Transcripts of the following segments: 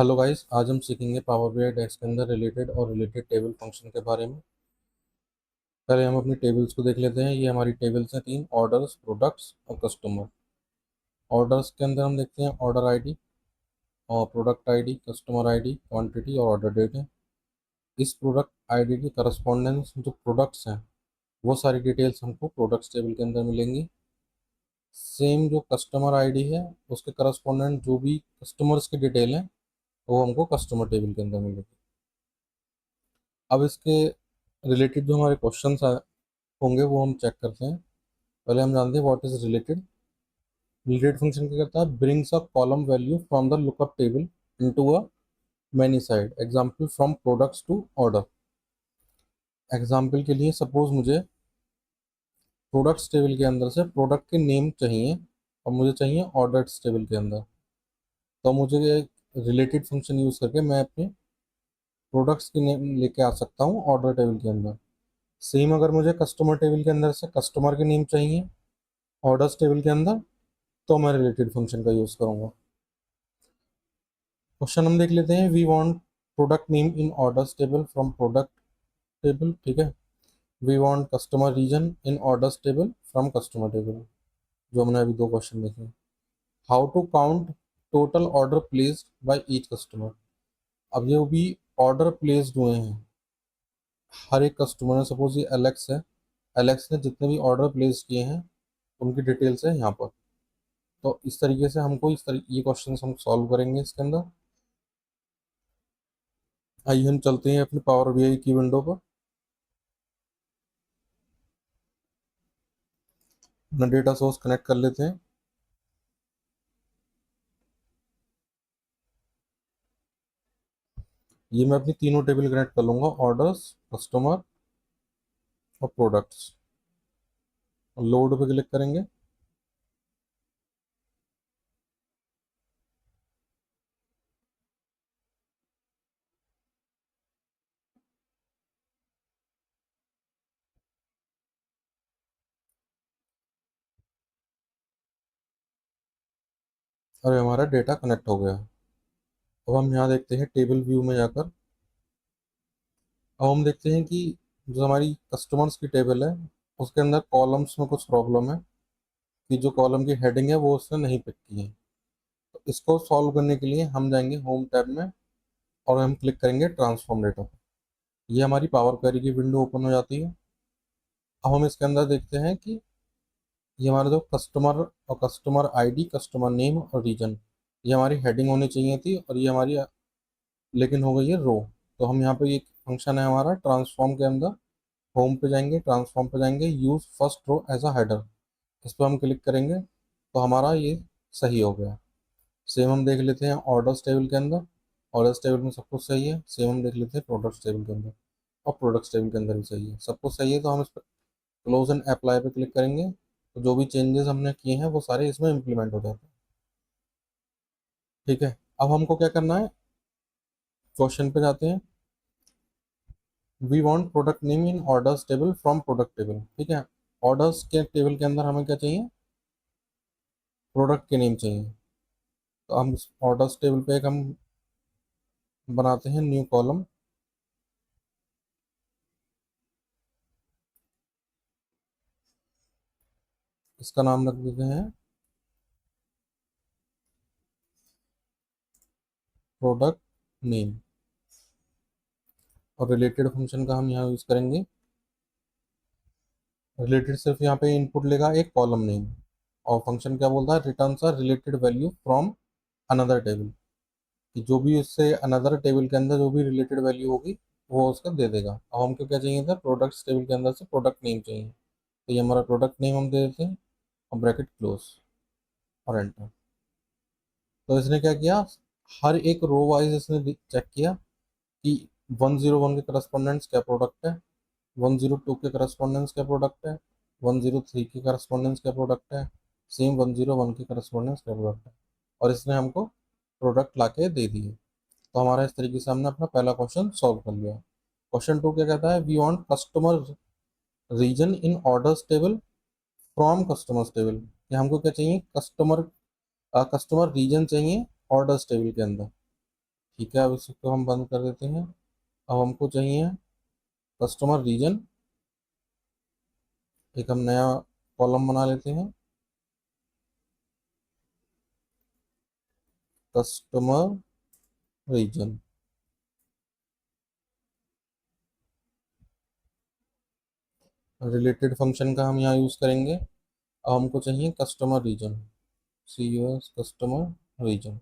Hello guys, आज हम सीखेंगे पावर बीआई डैश के अंदर रिलेटेड और रिलेटेड टेबल फंक्शन के बारे में। पहले हम अपनी टेबल्स को देख लेते हैं। ये हमारी टेबल्स हैं तीन: ऑर्डर्स, प्रोडक्ट्स और कस्टमर। ऑर्डर्स के अंदर हम देखते हैं ऑर्डर आईडी और product ID, customer ID, quantity और ऑर्डर डेट है। इस प्रोडक्ट आईडी की करस्पॉन्डेंस जो प्रोडक्ट्स हैं वो सारी डिटेल्स हमको प्रोडक्ट्स टेबल के अंदर मिलेंगी। सेम जो कस्टमर आईडी है उसके करस्पॉन्डेंट जो भी कस्टमर्स की डिटेल हैं वो हमको कस्टमर टेबल के अंदर मिलेगी। अब इसके रिलेटेड जो हमारे क्वेश्चंस होंगे वो हम चेक करते हैं। पहले हम जानते हैं what is related. Related function क्या करता है? Brings a column value from the lookup table into a many side. Example from products to order. Example के लिए सपोज मुझे प्रोडक्ट्स टेबल के अंदर से प्रोडक्ट के नेम चाहिए और मुझे चाहिए ऑर्डर्स टेबल के अंदर। तो मुझे रिलेटेड फंक्शन यूज करके मैं अपने प्रोडक्ट्स के नेम लेके आ सकता हूँ ऑर्डर टेबल के अंदर। सेम अगर मुझे कस्टमर टेबल के अंदर से कस्टमर के नेम चाहिए ऑर्डर्स टेबल के अंदर तो मैं रिलेटेड फंक्शन का यूज करूंगा। क्वेश्चन हम देख लेते हैं। We want product name in orders table from product table. ठीक है। We want customer region in orders table from customer table, जो हमने अभी दो क्वेश्चन देखे। How to count total order placed by each customer. अब जो भी ऑर्डर प्लेस्ड हुए हैं हर एक कस्टमर ने, सपोज ये एलेक्स है, एलेक्स ने जितने भी ऑर्डर प्लेस किए हैं उनकी डिटेल्स है यहाँ पर। तो इस तरीके से हमको ये क्वेश्चन हम सॉल्व करेंगे इसके अंदर। आइए हम चलते हैं अपने पावर बीआई की विंडो पर। अपना डेटा सोर्स कनेक्ट कर लेते हैं। ये मैं अपनी तीनों टेबल कनेक्ट कर लूंगा: ऑर्डर्स, कस्टमर और प्रोडक्ट्स। लोड पे क्लिक करेंगे। और हमारा डेटा कनेक्ट हो गया। अब हम यहाँ देखते हैं टेबल व्यू में जाकर। अब हम देखते हैं कि जो हमारी कस्टमर्स की टेबल है उसके अंदर कॉलम्स में कुछ प्रॉब्लम है कि जो कॉलम की हेडिंग है वो उसने नहीं पिक की है। तो इसको सॉल्व करने के लिए हम जाएंगे होम टैब में और हम क्लिक करेंगे ट्रांसफॉर्म डेटा। ये हमारी पावर क्वेरी की विंडो ओपन हो जाती है। अब हम इसके अंदर देखते हैं कि ये हमारा जो कस्टमर और कस्टमर आईडी, कस्टमर नेम और रीजन, ये हमारी हेडिंग होनी चाहिए थी और ये हमारी लेकिन हो गई है रो। तो हम यहाँ पे एक फंक्शन है हमारा ट्रांसफॉर्म के अंदर, होम पे जाएंगे, ट्रांसफॉर्म पे जाएंगे, use first row as a header, इस पर हम क्लिक करेंगे तो हमारा ये सही हो गया। सेम हम देख लेते हैं ऑर्डर्स टेबल के अंदर। ऑर्डर्स टेबल में सब कुछ सही है। सेम हम देख लेते हैं प्रोडक्ट्स टेबल के अंदर, और प्रोडक्ट्स टेबल के अंदर भी सही है, सब कुछ सही है। तो हम इस पर क्लोज एंड अप्लाई पे क्लिक करेंगे तो जो भी चेंजेस हमने किए हैं वो सारे इसमें इम्प्लीमेंट हो जाते हैं। ठीक है। अब हमको क्या करना है, क्वेश्चन पे जाते हैं। We want product name in orders table from product table. ठीक है। ऑर्डर्स के टेबल के अंदर हमें क्या चाहिए? प्रोडक्ट के नेम चाहिए। तो हम ऑर्डर्स टेबल पे एक हम बनाते हैं न्यू कॉलम। इसका नाम रख देते हैं प्रोडक्ट नेम। और रिलेटेड फंक्शन का हम यहाँ यूज करेंगे। रिलेटेड सिर्फ यहाँ पे इनपुट लेगा एक कॉलम नेम, और फंक्शन क्या बोलता है? Return a related value from another table, कि जो भी उससे अनदर टेबल के अंदर जो भी रिलेटेड वैल्यू होगी वो उसका दे देगा। अब हमको क्या चाहिए था? प्रोडक्ट्स टेबल के अंदर से प्रोडक्ट नेम चाहिए। तो ये हमारा प्रोडक्ट नेम हम दे देते हैं और ब्रैकेट क्लोज और एंटर। तो इसने क्या किया? हर एक रो वाइज इसने चेक किया कि 101 के करस्पॉन्डेंट्स क्या प्रोडक्ट है, 102 के करस्पॉन्डेंट्स क्या प्रोडक्ट है, 103 के करस्पॉन्डेंट्स क्या प्रोडक्ट है, सेम 101 के करस्पॉन्डेंट्स क्या प्रोडक्ट है। और इसने हमको प्रोडक्ट ला के दे दिए। तो हमारा इस तरीके से हमने अपना पहला क्वेश्चन सॉल्व कर लिया। क्वेश्चन टू क्या कहता है? We want customer region in orders table from customers table. कि हमको क्या चाहिए? कस्टमर रीजन चाहिए ऑर्डर्स टेबल के अंदर। ठीक है, अब इसको हम बंद कर देते हैं। अब हमको चाहिए कस्टमर रीजन। एक हम नया कॉलम बना लेते हैं, कस्टमर रीजन। रिलेटेड फंक्शन का हम यहाँ यूज़ करेंगे। अब हमको चाहिए customer region, C U S customer region,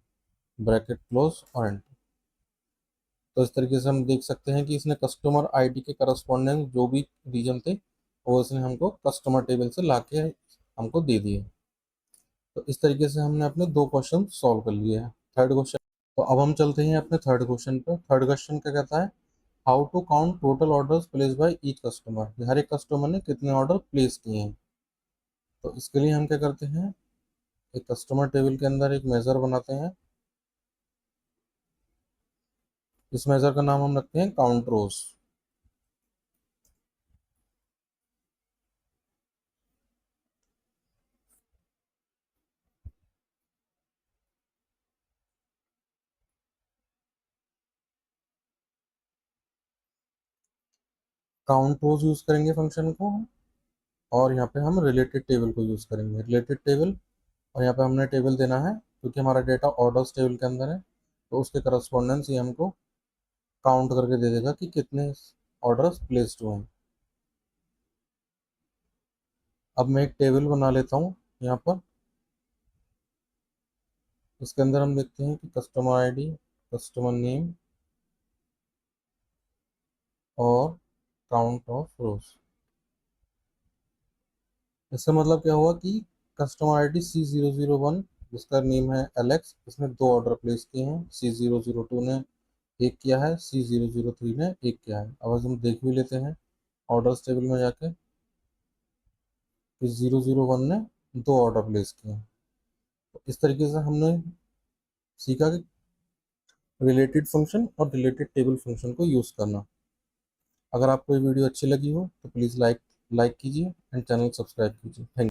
bracket close और एंटर। तो इस तरीके से हम देख सकते हैं कि इसने कस्टमर आईडी के करस्पॉन्डेंस जो भी रीजन थे वो इसने हमको कस्टमर टेबल से ला के हमको दे दिए। तो इस तरीके से हमने अपने दो क्वेश्चन सॉल्व कर लिए हैं। थर्ड क्वेश्चन, तो अब हम चलते हैं अपने थर्ड क्वेश्चन पर। थर्ड क्वेश्चन क्या कहता है, how to count total orders place by each customer. हर एक कस्टमर ने कितने ऑर्डर प्लेस किए हैं। तो इसके लिए हम क्या करते हैं, एक कस्टमर टेबल के अंदर एक मेजर बनाते हैं। इस मेजर का नाम हम रखते हैं काउंट रोज। काउंट रोज यूज करेंगे फंक्शन को, और यहाँ पे हम रिलेटेड टेबल को यूज करेंगे, रिलेटेड टेबल। और यहाँ पे हमने टेबल देना है क्योंकि हमारा डेटा ऑर्डर्स टेबल के अंदर है, तो उसके करस्पॉन्डेंस ये हमको काउंट करके दे देगा कि कितने ऑर्डर्स प्लेस्ड हुए हैं। अब मैं एक टेबल बना लेता हूँ यहाँ पर। इसके अंदर हम देखते हैं कि कस्टमर आईडी, कस्टमर नेम और काउंट ऑफ रोज। इसका मतलब क्या हुआ कि कस्टमर आईडी C001, जिसका नेम है एलेक्स, इसने दो ऑर्डर प्लेस किए हैं। C002 ने एक किया है, C003 ने एक किया है। अब हम देख भी लेते हैं ऑर्डर्स टेबल में जाके कि 001 ने दो ऑर्डर प्लेस किए हैं। तो इस तरीके से हमने सीखा कि रिलेटेड फंक्शन और रिलेटेड टेबल फंक्शन को यूज़ करना। अगर आपको ये वीडियो अच्छी लगी हो तो प्लीज़ लाइक कीजिए एंड चैनल सब्सक्राइब कीजिए। थैंक